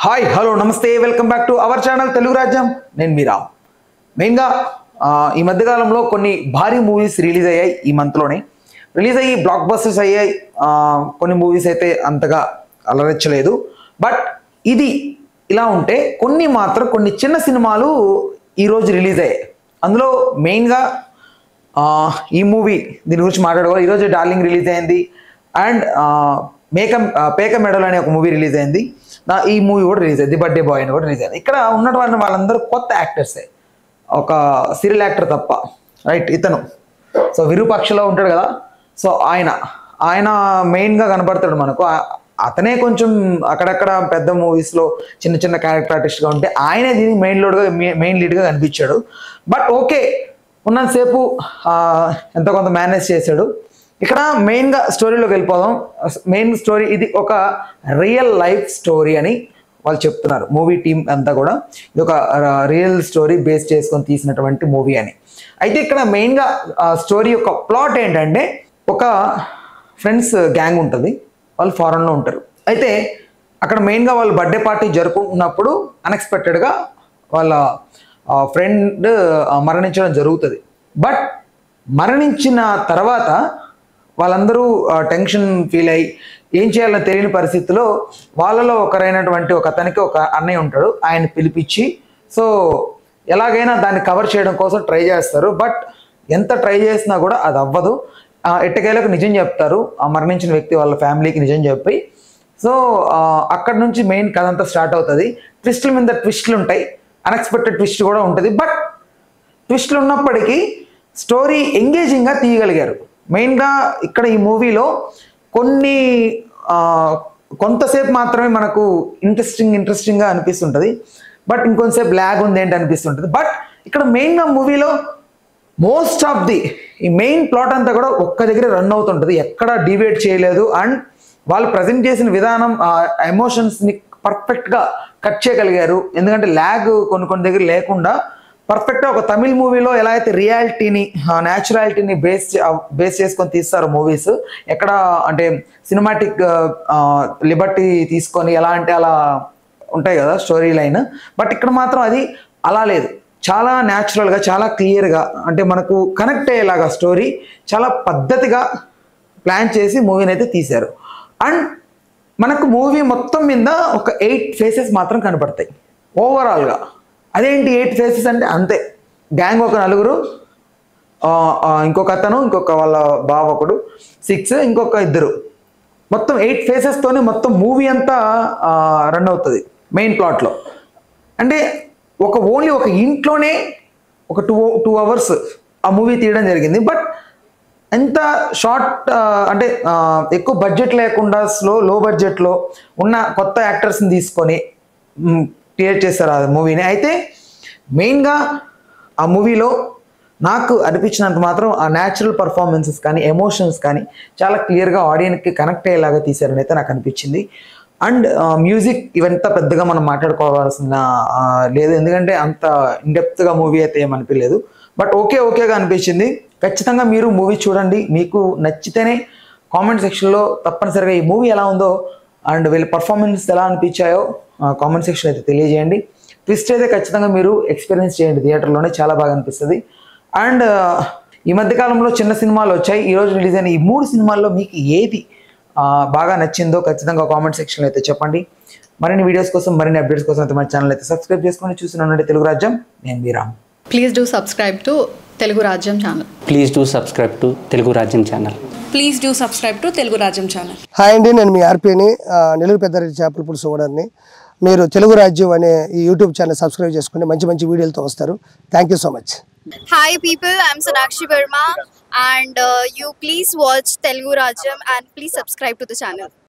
Hi hello నమస్తే welcome back to our channel Telugu రాజ్యం. నేను మీరా. మెయిన్గా ఈ మధ్యకాలంలో కొన్ని భారీ మూవీస్ రిలీజ్ అయ్యాయి. ఈ మంత్లోనే రిలీజ్ అయ్యి బ్లాక్ బస్టర్స్ అయ్యాయి. కొన్ని మూవీస్ అయితే అంతగా అలరించలేదు. బట్ ఇది ఇలా ఉంటే కొన్ని చిన్న సినిమాలు ఈరోజు రిలీజ్ అయ్యాయి. అందులో మెయిన్గా ఈ మూవీ దీని గురించి మాట్లాడుకోవాలి. ఈరోజు డార్లింగ్ రిలీజ్ అయింది అండ్ పేక మెడల్ అనే ఒక మూవీ రిలీజ్ అయింది. ఈ మూవీ కూడా రిలీజ్ అయింది, బర్త్డే బాయ్ అని కూడా రిలీజ్ అయింది. ఇక్కడ ఉన్నటువంటి వాళ్ళందరూ కొత్త యాక్టర్సే, ఒక సీరియల్ యాక్టర్ తప్ప. రైట్, ఇతను సో విరూపాక్షలో ఉంటాడు కదా, సో ఆయన మెయిన్గా కనపడతాడు మనకు. అతనే కొంచెం అక్కడక్కడ పెద్ద మూవీస్లో చిన్న చిన్న క్యారెక్టర్ ఆర్టిస్ట్గా ఉంటే ఆయనే దీనికి మెయిన్ లీడ్గా కనిపించాడు. బట్ ఓకే, ఉన్నంతసేపు ఎంతో కొంత మేనేజ్ చేశాడు. ఇక్కడ మెయిన్గా స్టోరీలోకి వెళ్ళిపోదాం. మెయిన్ స్టోరీ ఇది ఒక రియల్ లైఫ్ స్టోరీ అని వాళ్ళు చెప్తున్నారు. మూవీ టీం అంతా కూడా ఇది ఒక రియల్ స్టోరీ బేస్ చేసుకొని తీసినటువంటి మూవీ అని. అయితే ఇక్కడ మెయిన్గా స్టోరీ యొక్క ప్లాట్ ఏంటంటే, ఒక ఫ్రెండ్స్ గ్యాంగ్ ఉంటుంది, వాళ్ళు ఫారెన్లో ఉంటారు. అయితే అక్కడ మెయిన్గా వాళ్ళు బర్త్డే పార్టీ జరుపుకున్నప్పుడు అన్ఎక్స్పెక్టెడ్గా వాళ్ళ ఫ్రెండ్ మరణించడం జరుగుతుంది. బట్ మరణించిన తర్వాత వాళ్ళందరూ టెన్షన్ ఫీల్ అయ్యి ఏం చేయాలని తెలియని పరిస్థితిలో వాళ్ళలో ఒకరైనటువంటి ఒక అతనికి ఒక అన్నయ్య ఉంటాడు. ఆయన పిలిపించి సో ఎలాగైనా దాన్ని కవర్ చేయడం కోసం ట్రై చేస్తారు. బట్ ఎంత ట్రై చేసినా కూడా అది అవ్వదు. ఎట్టకేలకు నిజం చెప్తారు ఆ మరణించిన వ్యక్తి వాళ్ళ ఫ్యామిలీకి నిజం చెప్పి. సో అక్కడ నుంచి మెయిన్ కథ అంతా స్టార్ట్ అవుతుంది. ట్విస్టుల మీద ట్విస్టులు ఉంటాయి, అన్ఎక్స్పెక్టెడ్ ట్విస్ట్ కూడా ఉంటుంది. బట్ ట్విస్టులు ఉన్నప్పటికీ స్టోరీ ఎంగేజింగ్గా తీయగలిగారు. మెయిన్గా ఇక్కడ ఈ మూవీలో కొంతసేపు మాత్రమే మనకు ఇంట్రెస్టింగ్గా అనిపిస్తుంటుంది. బట్ ఇంకొంతసేపు ల్యాగ్ ఉంది ఏంటి అనిపిస్తుంటుంది. బట్ ఇక్కడ మెయిన్గా మూవీలో మోస్ట్ ఆఫ్ ఈ మెయిన్ ప్లాట్ అంతా కూడా ఒక్క దగ్గర రన్ అవుతుంటుంది, ఎక్కడ డివేట్ చేయలేదు. అండ్ వాళ్ళు ప్రజెంట్ చేసిన విధానం ఎమోషన్స్ని పర్ఫెక్ట్గా కట్ చేయగలిగారు. ఎందుకంటే ల్యాగ్ కొన్ని దగ్గర లేకుండా పర్ఫెక్ట్గా ఒక తమిళ్ మూవీలో ఎలా అయితే రియాలిటీని న్యాచురాలిటీని బేస్ చేసుకొని తీస్తారు మూవీస్, ఎక్కడ అంటే సినిమాటిక్ లిబర్టీ తీసుకొని ఎలా అంటే అలా ఉంటాయి కదా స్టోరీ లైన్. బట్ ఇక్కడ మాత్రం అది అలా లేదు. చాలా న్యాచురల్గా, చాలా క్లియర్గా, అంటే మనకు కనెక్ట్ అయ్యేలాగా స్టోరీ చాలా పద్ధతిగా ప్లాన్ చేసి మూవీని అయితే తీశారు. అండ్ మనకు మూవీ మొత్తం మీద ఒక 8 ఫేసెస్ మాత్రం కనపడతాయి ఓవరాల్గా. అదేంటి 8 ఫేసెస్ అంటే అంతే, గ్యాంగ్ ఒక 4, ఇంకొక అతను, ఇంకొక వాళ్ళ బావ ఒకడు, 6, ఇంకొక 2, మొత్తం 8 ఫేసెస్తోనే మొత్తం మూవీ అంతా రన్ అవుతుంది మెయిన్ ప్లాట్లో. అంటే ఓన్లీ ఒక ఇంట్లోనే ఒక 2 అవర్స్ ఆ మూవీ తీయడం జరిగింది. బట్ ఎంత షార్ట్ అంటే ఎక్కువ బడ్జెట్ లేకుండా లో బడ్జెట్లో ఉన్న కొత్త యాక్టర్స్ని తీసుకొని క్రియేట్ చేస్తారు ఆ మూవీని. అయితే మెయిన్గా ఆ మూవీలో నాకు అనిపించినంత మాత్రం ఆ న్యాచురల్ పర్ఫార్మెన్సెస్ కానీ ఎమోషన్స్ కానీ చాలా క్లియర్గా ఆడియన్స్కి కనెక్ట్ అయ్యేలాగా తీశారని అయితే నాకు అనిపించింది. అండ్ మ్యూజిక్ ఇవంతా పెద్దగా మనం మాట్లాడుకోవాల్సిన లేదు, ఎందుకంటే అంత ఇన్డెప్త్గా మూవీ అయితే ఏమనిపించలేదు. బట్ ఓకేగా అనిపించింది. ఖచ్చితంగా మీరు మూవీ చూడండి, మీకు నచ్చితేనే కామెంట్ సెక్షన్లో తప్పనిసరిగా ఈ మూవీ ఎలా ఉందో అండ్ వీళ్ళ పర్ఫార్మెన్స్ ఎలా అనిపించాయో కామెంట్ సెక్షన్ అయితే తెలియజేయండి. ట్విస్ట్ అయితే ఖచ్చితంగా మీరు ఎక్స్పీరియన్స్ చేయండి, థియేటర్లోనే చాలా బాగా అనిపిస్తుంది. అండ్ ఈ మధ్యకాలంలో చిన్న సినిమాలు వచ్చాయి, ఈరోజు రిలీజ్ అయిన ఈ 3 సినిమాల్లో మీకు ఏది బాగా నచ్చిందో ఖచ్చితంగా కామెంట్ సెక్షన్లో అయితే చెప్పండి. మరిన్ని వీడియోస్ కోసం, మరిన్ని అప్డేట్స్ కోసం అయితే మన ఛానల్ అయితే సబ్స్క్రైబ్ చేసుకొని చూస్తున్నానండి తెలుగు రాజ్యం. నేను మీరా. Please do subscribe to Telugu Rajyam channel. Please do subscribe to Telugu Rajyam channel. Please do subscribe to Telugu Rajyam channel. Hi అండి, నేను మీ ఆర్పీని, నెల్లూరు పెద్దారెడ్డి చేపల పులుసు ఓనర్ని. మీరు తెలుగు రాజ్యం అనే ఈ యూట్యూబ్ ఛానల్ సబ్స్క్రైబ్ చేసుకుని మంచి వీడియోలతో వస్తారు. Thank you so much. Hi people, I'm Sonakshi Verma and you please watch Telugu Rajyam and please subscribe to the channel.